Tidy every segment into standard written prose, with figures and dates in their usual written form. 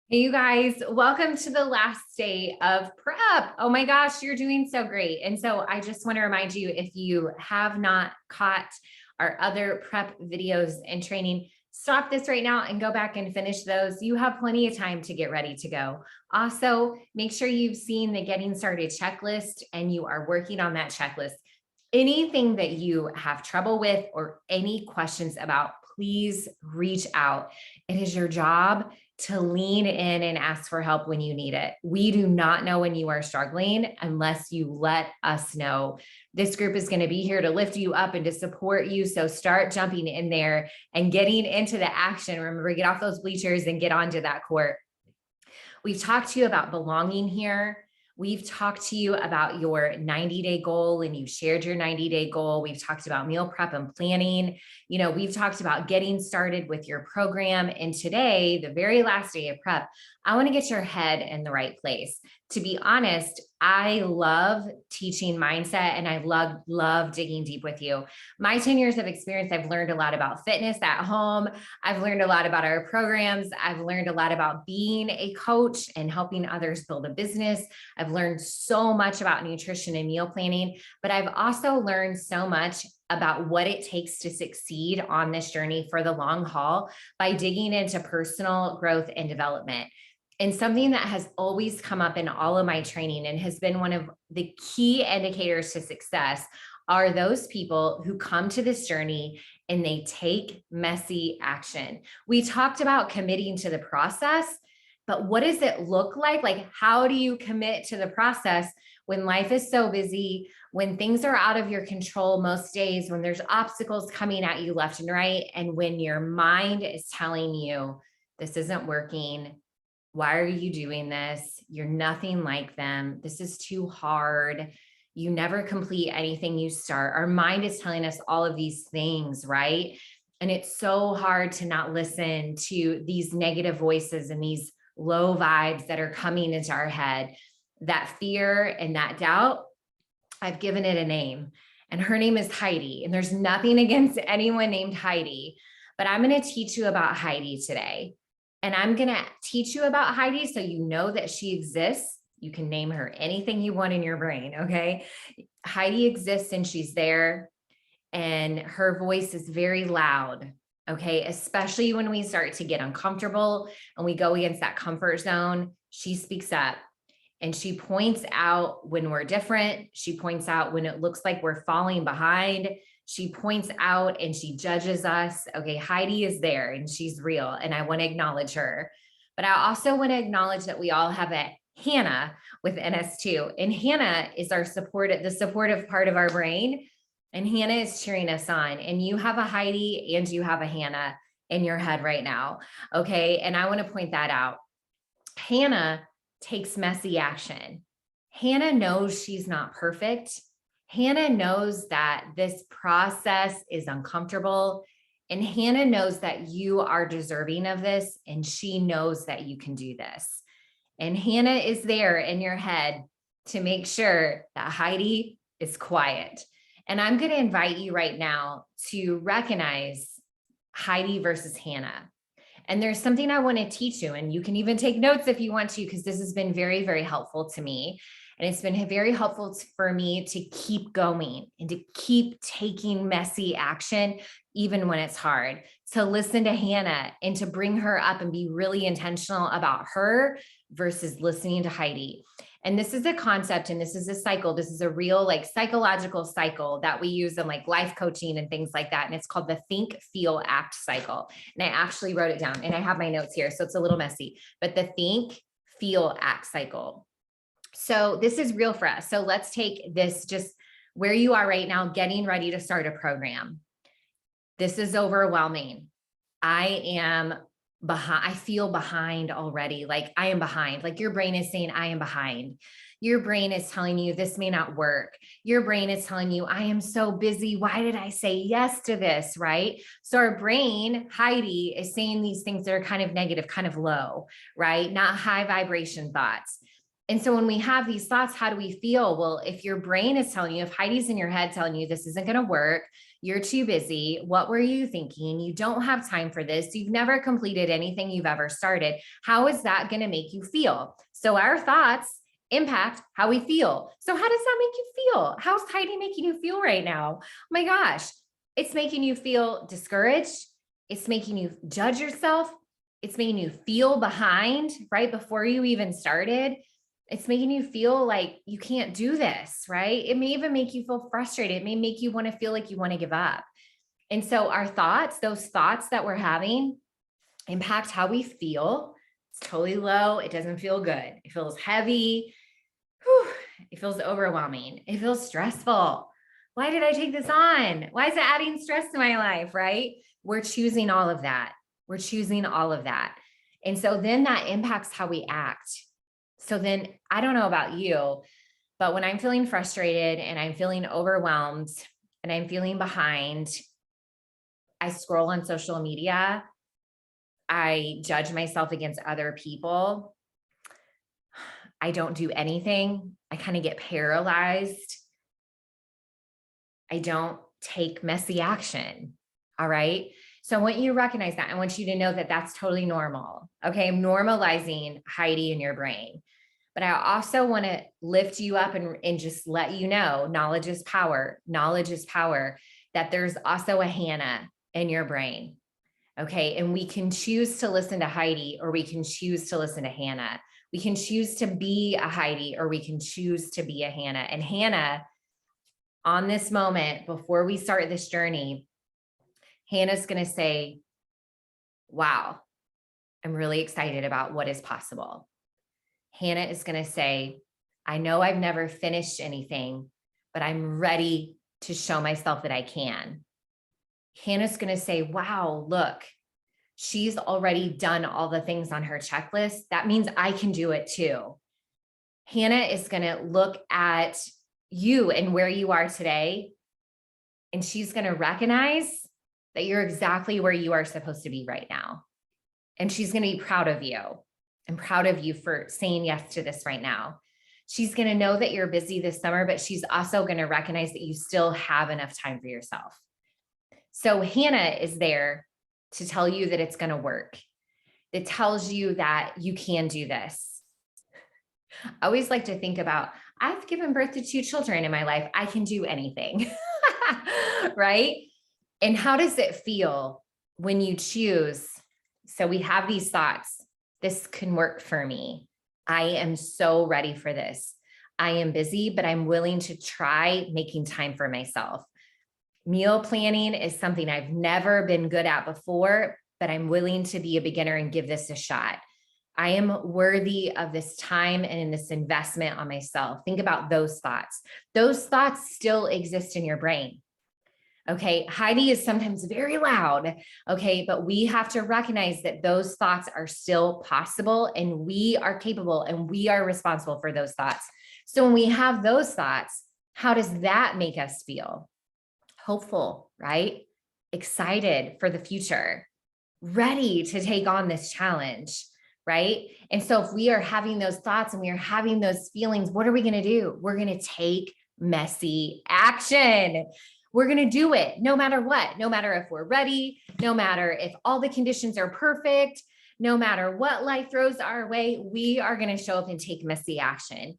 Hey, you guys, welcome to the last day of prep. Oh my gosh, you're doing so great. And so I just want to remind you, if you have not caught our other prep videos and training, stop this right now and go back and finish those. You have plenty of time to get ready to go. Also, make sure you've seen the getting started checklist and you are working on that checklist. Anything that you have trouble with or any questions about, please reach out. It is your job to lean in and ask for help when you need it. We do not know when you are struggling unless you let us know. This group is going to be here to lift you up and to support you. So start jumping in there and getting into the action. Remember, get off those bleachers and get onto that court. We've talked to you about belonging here. We've talked to you about your 90-day goal and you shared your 90-day goal. We've talked about meal prep and planning. We've talked about getting started with your program. And today, the very last day of prep, I want to get your head in the right place. To be honest, I love teaching mindset and I love digging deep with you. My 10 years of experience, I've learned a lot about fitness at home. I've learned a lot about our programs. I've learned a lot about being a coach and helping others build a business. I've learned so much about nutrition and meal planning, but I've also learned so much about what it takes to succeed on this journey for the long haul by digging into personal growth and development. And something that has always come up in all of my training and has been one of the key indicators to success are those people who come to this journey and they take messy action. We talked about committing to the process, but what does it look like? Like, how do you commit to the process when life is so busy, when things are out of your control most days, when there's obstacles coming at you left and right, and when your mind is telling you, this isn't working. Why are you doing this? You're nothing like them. This is too hard. You never complete anything you start. Our mind is telling us all of these things, right? And it's so hard to not listen to these negative voices and these low vibes that are coming into our head. That fear and that doubt, I've given it a name, and her name is Heidi. And there's nothing against anyone named Heidi, but I'm going to teach you about Heidi today. And I'm going to teach you about Heidi so you know that she exists. You can name her anything you want in your brain, okay? Heidi exists and she's there, and her voice is very loud, okay? Especially when we start to get uncomfortable and we go against that comfort zone, she speaks up. And she points out when we're different. She points out when it looks like we're falling behind. She points out and she judges us. Okay, Heidi is there and she's real, and I want to acknowledge her. But I also want to acknowledge that we all have a Hannah within us too. And Hannah is the supportive part of our brain. And Hannah is cheering us on. And you have a Heidi and you have a Hannah in your head right now. Okay, and I want to point that out. Hannah takes messy action. Hannah knows she's not perfect. Hannah knows that this process is uncomfortable. And Hannah knows that you are deserving of this, and she knows that you can do this. And Hannah is there in your head to make sure that Heidi is quiet. And I'm going to invite you right now to recognize Heidi versus Hannah. And there's something I want to teach you, and you can even take notes if you want to, because this has been very, very helpful to me. And it's been very helpful for me to keep going and to keep taking messy action, even when it's hard, to listen to Hannah and to bring her up and be really intentional about her versus listening to Heidi. And this is a concept, and this is a cycle. This is a real psychological cycle that we use in life coaching and things like that. And it's called the think, feel, act cycle. And I actually wrote it down and I have my notes here, so it's a little messy, but the think, feel, act cycle. So this is real for us. So let's take this just where you are right now, getting ready to start a program. This is overwhelming. I am behind. I feel behind already. I am behind. Your brain is saying, I am behind. Your brain is telling you this may not work. Your brain is telling you, I am so busy. Why did I say yes to this? Right? So our brain, Heidi, is saying these things that are kind of negative, kind of low, right? Not high vibration thoughts. And so when we have these thoughts, how do we feel? Well, if your brain is telling you, if Heidi's in your head telling you this isn't going to work, You're too busy. What were you thinking? You don't have time for this. You've never completed anything you've ever started. How is that going to make you feel? So our thoughts impact how we feel. So how does that make you feel? How's Heidi making you feel right now? Oh my gosh, it's making you feel discouraged. It's making you judge yourself. It's making you feel behind right before you even started. It's making you feel like you can't do this, right? It may even make you feel frustrated. It may make you want to feel like you want to give up. And so our thoughts, those thoughts that we're having, impact how we feel. It's totally low. It doesn't feel good. It feels heavy. Whew. It feels overwhelming. It feels stressful. Why did I take this on? Why is it adding stress to my life, right? We're choosing all of that. We're choosing all of that. And so then that impacts how we act. So then I don't know about you, but when I'm feeling frustrated and I'm feeling overwhelmed and I'm feeling behind, I scroll on social media. I judge myself against other people. I don't do anything. I kind of get paralyzed. I don't take messy action. All right. So I want you to recognize that. I want you to know that that's totally normal. Okay. I'm normalizing Heidi in your brain. But I also want to lift you up and just let you know knowledge is power. Knowledge is power, that there's also a Hannah in your brain. Okay. And we can choose to listen to Heidi, or we can choose to listen to Hannah. We can choose to be a Heidi, or we can choose to be a Hannah. And Hannah, on this moment, before we start this journey, Hannah's going to say, wow, I'm really excited about what is possible. Hannah is going to say, I know I've never finished anything, but I'm ready to show myself that I can. Hannah's going to say, wow, look, she's already done all the things on her checklist. That means I can do it too. Hannah is going to look at you and where you are today, and she's going to recognize that you're exactly where you are supposed to be right now. And she's going to be proud of you. I'm proud of you for saying yes to this right now. She's going to know that you're busy this summer, but she's also going to recognize that you still have enough time for yourself. So Hannah is there to tell you that it's going to work. It tells you that you can do this. I always like to think about, I've given birth to 2 children in my life. I can do anything, right? And how does it feel when you choose? So we have these thoughts. This can work for me. I am so ready for this. I am busy, but I'm willing to try making time for myself. Meal planning is something I've never been good at before, but I'm willing to be a beginner and give this a shot. I am worthy of this time and this investment on myself. Think about those thoughts. Those thoughts still exist in your brain. Okay. Heidi is sometimes very loud. Okay. But we have to recognize that those thoughts are still possible, and we are capable, and we are responsible for those thoughts. So when we have those thoughts, how does that make us feel? Hopeful, right? Excited for the future, ready to take on this challenge, right? And so if we are having those thoughts and we are having those feelings, what are we going to do? We're going to take messy action. We're going to do it no matter what, no matter if we're ready, no matter if all the conditions are perfect, no matter what life throws our way, we are going to show up and take messy action.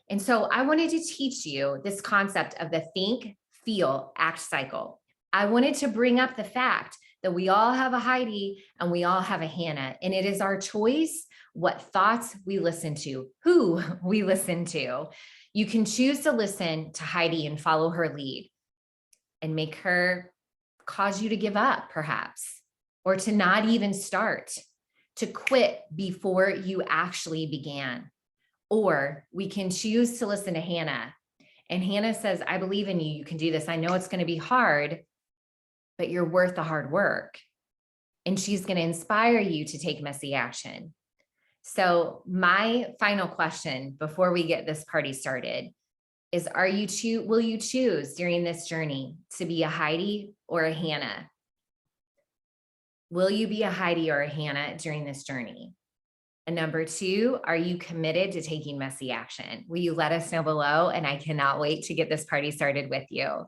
And so I wanted to teach you this concept of the think, feel, act cycle. I wanted to bring up the fact that we all have a Heidi and we all have a Hannah, and it is our choice what thoughts we listen to, who we listen to. You can choose to listen to Heidi and follow her lead and make her cause you to give up, perhaps, or to not even start, to quit before you actually began. Or we can choose to listen to Hannah. And Hannah says, I believe in you. You can do this. I know it's going to be hard, but you're worth the hard work. And she's going to inspire you to take messy action. So my final question before we get this party started is, will you choose during this journey to be a Heidi or a Hannah? Will you be a Heidi or a Hannah during this journey? And number 2, are you committed to taking messy action? Will you let us know below? And I cannot wait to get this party started with you.